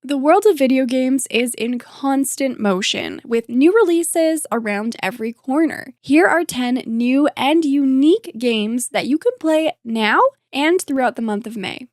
The world of video games is in constant motion, with new releases around every corner. Here are 10 new and unique games that you can play now and throughout the month of May.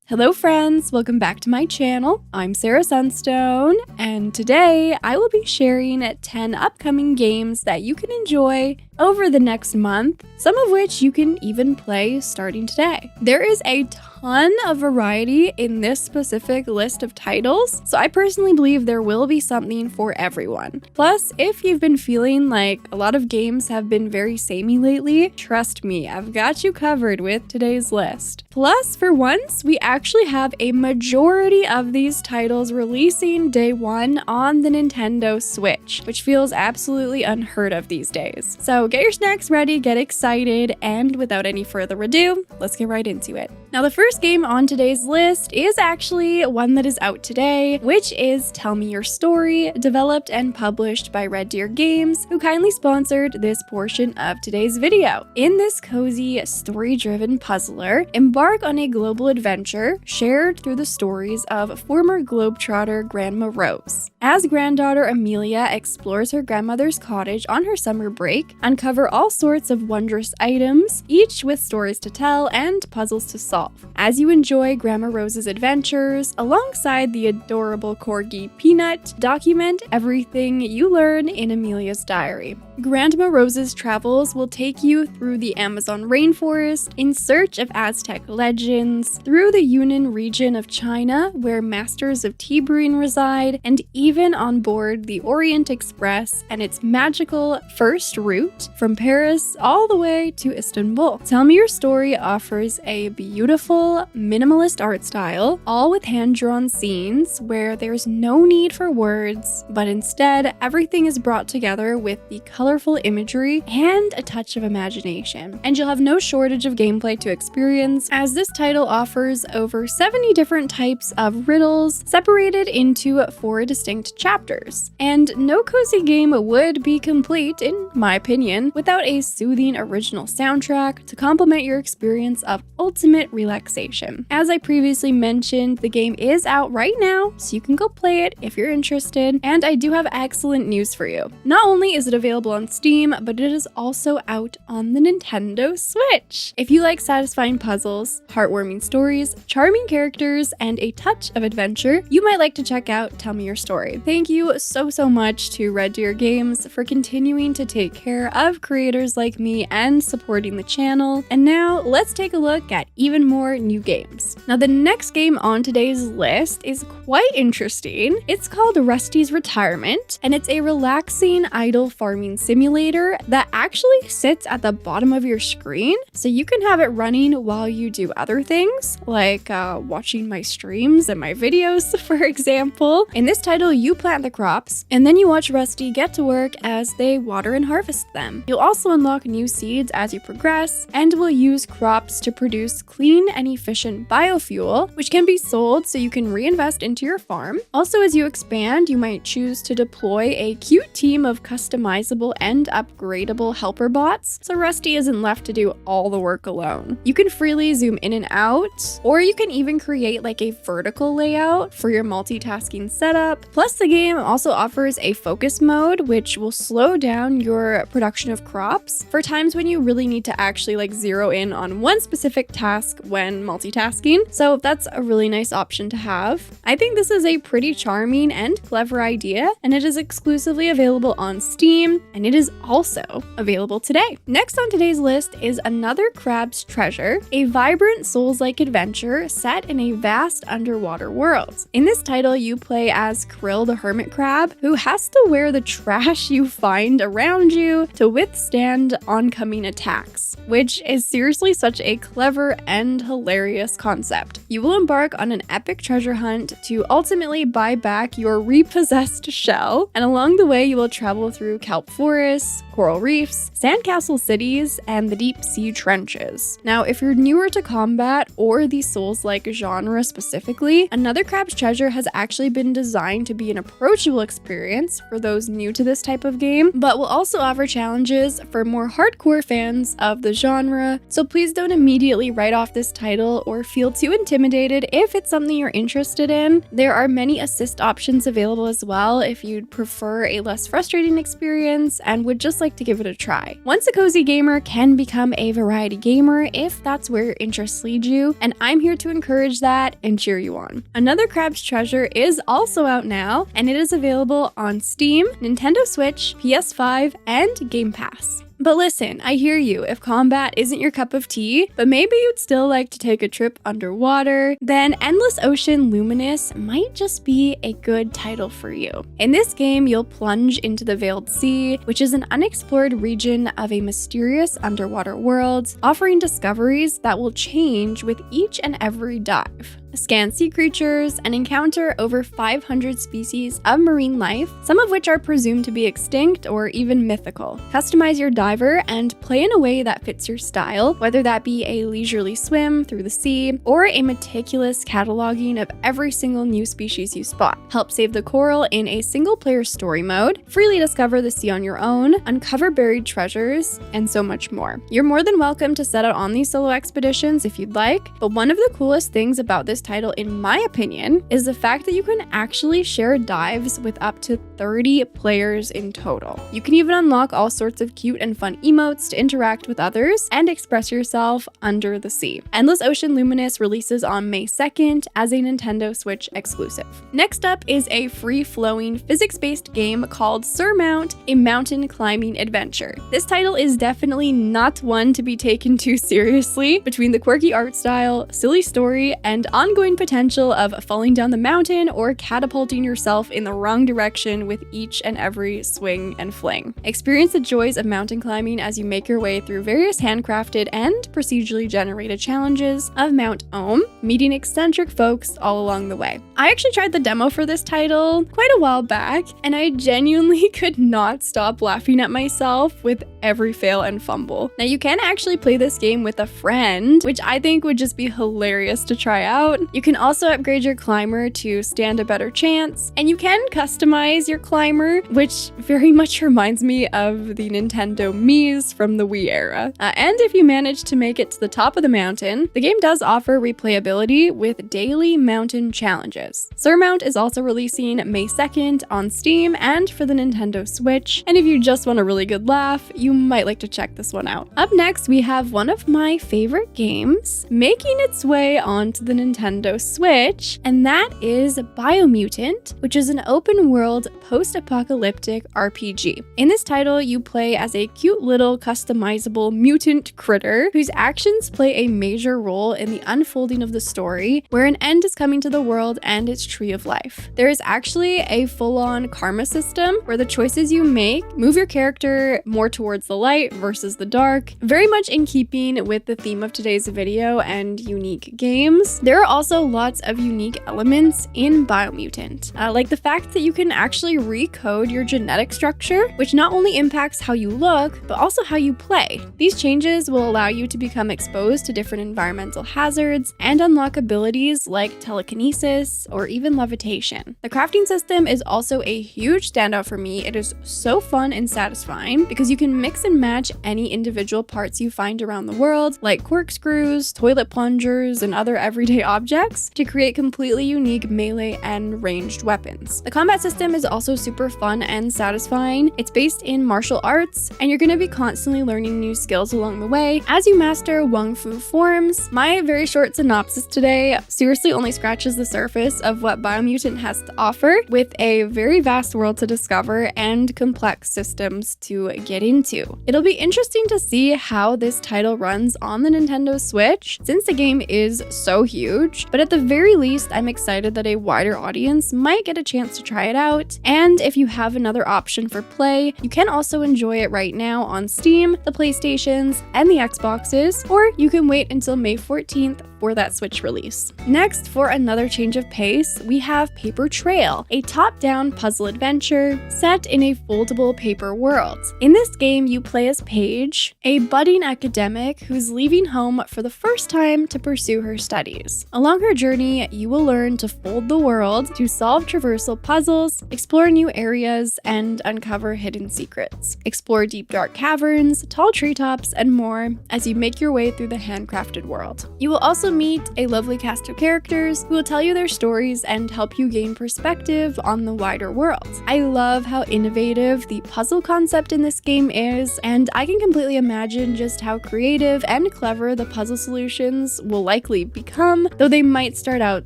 Hello friends, welcome back to my channel. I'm Sarah Sunstone, and today I will be sharing 10 upcoming games that you can enjoy over the next month, some of which you can even play starting today. There is a ton of variety in this specific list of titles, so I personally believe there will be something for everyone. Plus, if you've been feeling like a lot of games have been very samey lately, trust me, I've got you covered with today's list. Plus, for once, we actually have a majority of these titles releasing day one on the Nintendo Switch, which feels absolutely unheard of these days. So get your snacks ready, get excited, and without any further ado, let's get right into it. Now, the first game on today's list is actually one that is out today, which is Tell Me Your Story, developed and published by Red Deer Games, who kindly sponsored this portion of today's video. In this cozy, story-driven puzzler, embark on a global adventure shared through the stories of former globetrotter Grandma Rose. As granddaughter Amelia explores her grandmother's cottage on her summer break, uncover all sorts of wondrous items, each with stories to tell and puzzles to solve. As you enjoy Grandma Rose's adventures, alongside the adorable corgi Peanut, document everything you learn in Amelia's diary. Grandma Rose's travels will take you through the Amazon rainforest in search of Aztec legends, through the Yunnan region of China where masters of tea brewing reside, and even on board the Orient Express and its magical first route from Paris all the way to Istanbul. Tell Me Your Story offers a beautiful, minimalist art style, all with hand-drawn scenes where there's no need for words, but instead everything is brought together with the colorful imagery and a touch of imagination. And you'll have no shortage of gameplay to experience, as this title offers over 70 different types of riddles separated into 4 distinct chapters. And no cozy game would be complete, in my opinion, without a soothing original soundtrack to complement your experience of ultimate relaxation. As I previously mentioned, the game is out right now, so you can go play it if you're interested, and I do have excellent news for you. Not only is it available on Steam, but it is also out on the Nintendo Switch. If you like satisfying puzzles, heartwarming stories, charming characters, and a touch of adventure, you might like to check out Tell Me Your Story. Thank you so much to Red Deer Games for continuing to take care of creators like me and supporting the channel. And now let's take a look at even more new games. Now, the next game on today's list is quite interesting. It's called Rusty's Retirement, and it's a relaxing idle farming simulator that actually sits at the bottom of your screen, so you can have it running while you do other things, like watching my streams and my videos, for example. In this title, you plant the crops, and then you watch Rusty get to work as they water and harvest them. You'll also unlock new seeds as you progress, and will use crops to produce clean and efficient biofuel, which can be sold so you can reinvest into your farm. Also, as you expand, you might choose to deploy a cute team of customizable and upgradable helper bots, so Rusty isn't left to do all the work alone. You can freely zoom in and out, or you can even create like a vertical layout for your multitasking setup. Plus, the game also offers a focus mode, which will slow down your production of crops for times when you really need to actually like zero in on one specific task when multitasking. So that's a really nice option to have. I think this is a pretty charming and clever idea, and it is exclusively available on Steam, and it is also available today. Next on today's list is Another Crab's Treasure, a vibrant Souls-like adventure set in a vast underwater world. In this title, you play as Krill the hermit crab, who has to wear the trash you find around you to withstand oncoming attacks, which is seriously such a clever and hilarious concept. you will embark on an epic treasure hunt to ultimately buy back your repossessed shell, and along the way you will travel through kelp forests, coral reefs, sandcastle cities, and the deep sea trenches. Now, if you're newer to combat or the Souls-like genre specifically, Another Crab's Treasure has actually been designed to be an approachable experience for those new to this type of game, but will also offer challenges for more hardcore fans of the genre, so please don't immediately write off this title or feel too intimidated if it's something you're interested in. There are many assist options available as well if you'd prefer a less frustrating experience and would just like to give it a try. Once a cozy gamer can become a variety gamer if that's where your interests lead you, and I'm here to encourage that and cheer you on. Another Crab's Treasure is also out now, and it is available on Steam, Nintendo Switch, PS5, and Game Pass. But listen, I hear you. If combat isn't your cup of tea, but maybe you'd still like to take a trip underwater, then Endless Ocean Luminous might just be a good title for you. In this game, you'll plunge into the Veiled Sea, which is an unexplored region of a mysterious underwater world, offering discoveries that will change with each and every dive. Scan sea creatures and encounter over 500 species of marine life, some of which are presumed to be extinct or even mythical. Customize your diver and play in a way that fits your style, whether that be a leisurely swim through the sea or a meticulous cataloging of every single new species you spot. Help save the coral in a single-player story mode, freely discover the sea on your own, uncover buried treasures, and so much more. You're more than welcome to set out on these solo expeditions if you'd like, but one of the coolest things about this title, in my opinion, is the fact that you can actually share dives with up to 30 players in total. You can even unlock all sorts of cute and fun emotes to interact with others and express yourself under the sea. Endless Ocean Luminous releases on May 2nd as a Nintendo Switch exclusive. Next up is a free-flowing physics-based game called Surmount, a mountain climbing adventure. This title is definitely not one to be taken too seriously. Between the quirky art style, silly story, and ongoing potential of falling down the mountain or catapulting yourself in the wrong direction with each and every swing and fling. Experience the joys of mountain climbing as you make your way through various handcrafted and procedurally generated challenges of Mount Ohm, meeting eccentric folks all along the way. I actually tried the demo for this title quite a while back, and I genuinely could not stop laughing at myself with every fail and fumble. Now, you can actually play this game with a friend, which I think would just be hilarious to try out. You can also upgrade your climber to stand a better chance, and you can customize your climber, which very much reminds me of the Nintendo Mii's from the Wii era. And if you manage to make it to the top of the mountain, the game does offer replayability with daily mountain challenges. Surmount is also releasing May 2nd on Steam and for the Nintendo Switch, and if you just want a really good laugh, you might like to check this one out. Up next, we have one of my favorite games making its way onto the Nintendo Switch, and that is Biomutant, which is an open-world post-apocalyptic RPG. In this title, you play as a cute little customizable mutant critter whose actions play a major role in the unfolding of the story, where an end is coming to the world and its tree of life. There is actually a full-on karma system where the choices you make move your character more towards the light versus the dark, very much in keeping with the theme of today's video and unique games. There are also lots of unique elements in Biomutant, like the fact that you can actually recode your genetic structure, which not only impacts how you look, but also how you play. These changes will allow you to become exposed to different environmental hazards and unlock abilities like telekinesis or even levitation. The crafting system is also a huge standout for me. It is so fun and satisfying because you can mix and match any individual parts you find around the world, like corkscrews, toilet plungers, and other everyday objects, to create completely unique melee and ranged weapons. The combat system is also super fun and satisfying. It's based in martial arts, and you're going to be constantly learning new skills along the way as you master Wung Fu forms. My very short synopsis today seriously only scratches the surface of what Biomutant has to offer, with a very vast world to discover and complex systems to get into. It'll be interesting to see how this title runs on the Nintendo Switch, since the game is so huge, but at the very least, I'm excited that a wider audience might get a chance to try it out. And if you have another option for play, you can also enjoy it right now on Steam, the PlayStations, and the Xboxes, or you can wait until May 14th before that Switch release. Next, for another change of pace, we have Paper Trail, a top-down puzzle adventure set in a foldable paper world. In this game, you play as Paige, a budding academic who's leaving home for the first time to pursue her studies. Along her journey, you will learn to fold the world, to solve traversal puzzles, explore new areas, and uncover hidden secrets. Explore deep dark caverns, tall treetops, and more as you make your way through the handcrafted world. You will also meet a lovely cast of characters who will tell you their stories and help you gain perspective on the wider world. I love how innovative the puzzle concept in this game is, and I can completely imagine just how creative and clever the puzzle solutions will likely become, though they might start out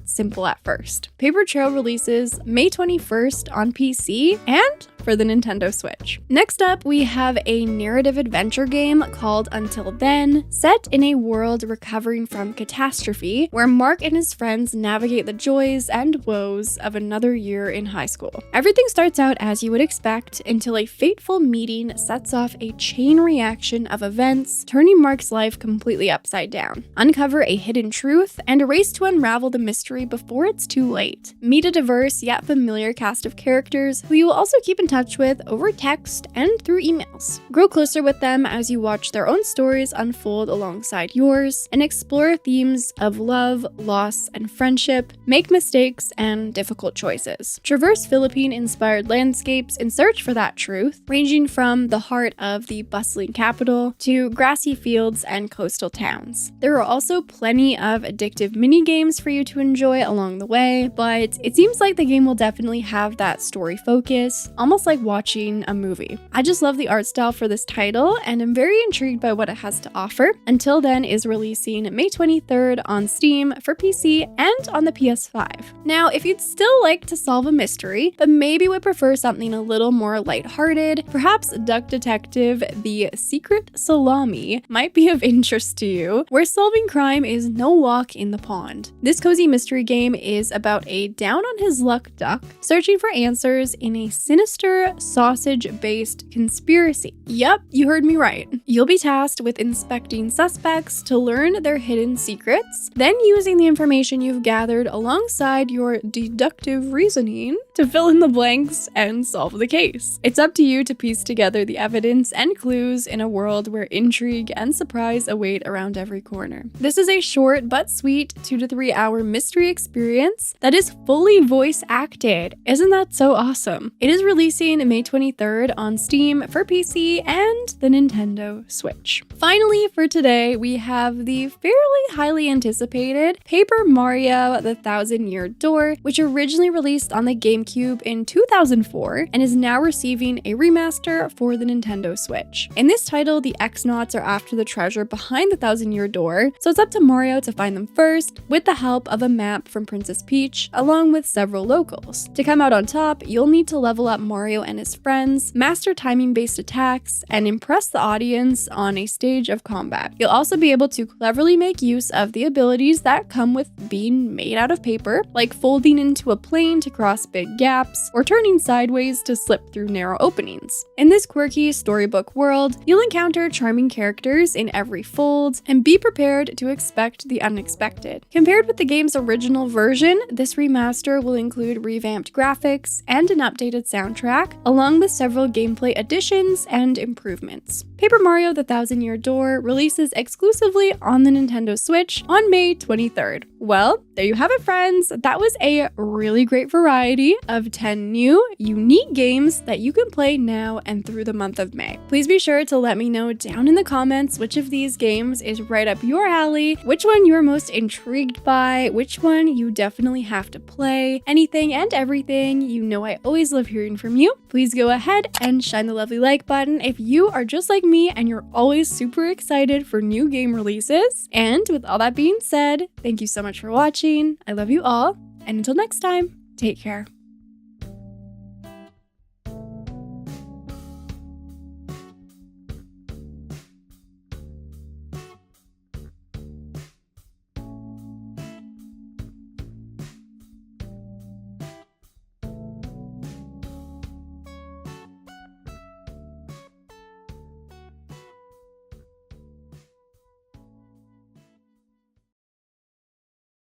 simple at first. Paper Trail releases May 21st on PC and for the Nintendo Switch. Next up, we have a narrative adventure game called Until Then, set in a world recovering from catastrophe, where Mark and his friends navigate the joys and woes of another year in high school. Everything starts out as you would expect until a fateful meeting sets off a chain reaction of events, turning Mark's life completely upside down. Uncover a hidden truth and race to unravel the mystery before it's too late. Meet a diverse yet familiar cast of characters who you will also keep in touch with over text and through emails. Grow closer with them as you watch their own stories unfold alongside yours and explore themes of love, loss, and friendship, make mistakes, and difficult choices. Traverse Philippine-inspired landscapes in search for that truth, ranging from the heart of the bustling capital to grassy fields and coastal towns. There are also plenty of addictive mini-games for you to enjoy along the way, but it seems like the game will definitely have that story focus, almost like watching a movie. I just love the art style for this title, and I'm very intrigued by what it has to offer. Until Then is releasing May 23rd on Steam for PC and on the PS5. Now, if you'd still like to solve a mystery, but maybe would prefer something a little more lighthearted, perhaps Duck Detective: The Secret Salami might be of interest to you, where solving crime is no walk in the pond. This cozy mystery game is about a down-on-his-luck duck searching for answers in a sinister sausage-based conspiracy. Yup, you heard me right. You'll be tasked with inspecting suspects to learn their hidden secrets, then using the information you've gathered alongside your deductive reasoning to fill in the blanks and solve the case. It's up to you to piece together the evidence and clues in a world where intrigue and surprise await around every corner. This is a short but sweet 2 to 3 hour mystery experience that is fully voice acted. Isn't that so awesome? It is releasing May 23rd on Steam for PC and the Nintendo Switch. Finally, for today, we have the fairly highly anticipated Paper Mario: The Thousand-Year Door, which originally released on the GameCube in 2004 and is now receiving a remaster for the Nintendo Switch. In this title, the X-Nauts are after the treasure behind the Thousand-Year Door, so it's up to Mario to find them first, with the help of a map from Princess Peach, along with several locals. To come out on top, you'll need to level up Mario and his friends, master timing-based attacks, and impress the audience on a stage of combat. You'll also be able to cleverly make use of the abilities that come with being made out of paper, like folding into a plane to cross big gaps, or turning sideways to slip through narrow openings. In this quirky storybook world, you'll encounter charming characters in every fold, and be prepared to expect the unexpected. Compared with the game's original version, this remaster will include revamped graphics and an updated soundtrack, along with several gameplay additions and improvements. Paper Mario: The Thousand-Year Door releases exclusively on the Nintendo Switch on May 23rd. Well, there you have it, friends. That was a really great variety of 10 new, unique games that you can play now and through the month of May. Please be sure to let me know down in the comments which of these games is right up your alley, which one you're most intrigued by, which one you definitely have to play, anything and everything. You know I always love hearing from you. Please go ahead and shine the lovely like button if you are just like me and you're always super excited for new game releases. And with all that being said, thank you so much for watching. I love you all, and until next time, take care.